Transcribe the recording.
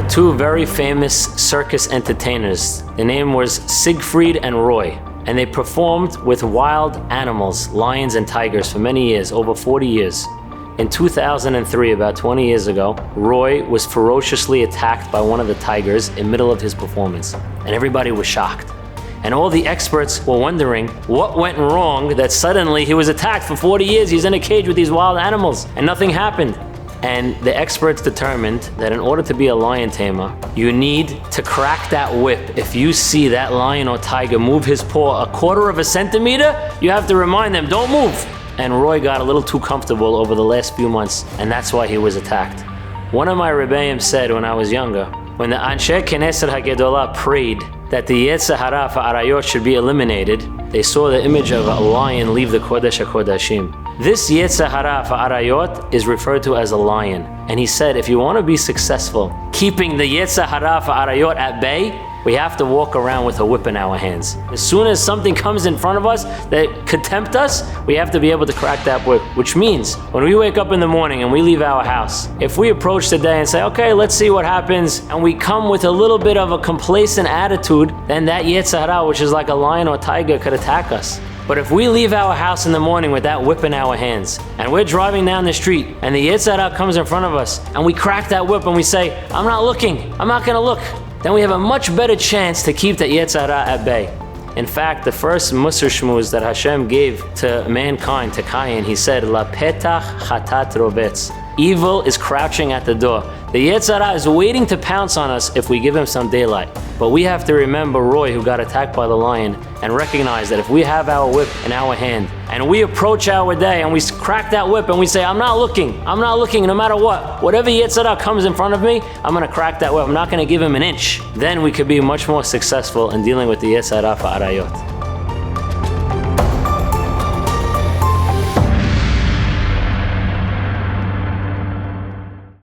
are two very famous circus entertainers. The name was Siegfried and Roy, and they performed with wild animals, lions and tigers, for many years, over 40 years. In 2003, about 20 years ago, Roy was ferociously attacked by one of the tigers in the middle of his performance, and everybody was shocked. And all the experts were wondering what went wrong that suddenly he was attacked. For 40 years, he's in a cage with these wild animals, and nothing happened. And the experts determined that in order to be a lion tamer, you need to crack that whip. If you see that lion or tiger move his paw a quarter of a centimeter, you have to remind them, don't move. And Roy got a little too comfortable over the last few months, and that's why he was attacked. One of my Rabbi said when I was younger, when the Anshe Knesset HaGedolah prayed that the Yetzer Hara for Arayot should be eliminated, they saw the image of a lion leave the Kodesh HaKodashim. This Yetzer Hara for Arayot is referred to as a lion. And he said, if you want to be successful keeping the Yetzer Hara for Arayot at bay, we have to walk around with a whip in our hands. As soon as something comes in front of us that could tempt us, we have to be able to crack that whip. Which means, when we wake up in the morning and we leave our house, if we approach the day and say, okay, let's see what happens, and we come with a little bit of a complacent attitude, then that Yetzer Hara, which is like a lion or tiger, could attack us. But if we leave our house in the morning with that whip in our hands, and we're driving down the street, and the Yetzer Hara comes in front of us, and we crack that whip and we say, I'm not looking, I'm not gonna look, then we have a much better chance to keep that Yetzer Hara at bay. In fact, the first Musar Shmuz that Hashem gave to mankind, to Cain, he said, La petach chatat rovetz. Evil is crouching at the door. The Yetzer Hara is waiting to pounce on us if we give him some daylight. But we have to remember Roy, who got attacked by the lion, and recognize that if we have our whip in our hand, and we approach our day, and we crack that whip, and we say, I'm not looking, no matter what. Whatever Yetzer Hara comes in front of me, I'm going to crack that whip. I'm not going to give him an inch. Then we could be much more successful in dealing with the Yetzer Hara for Arayot.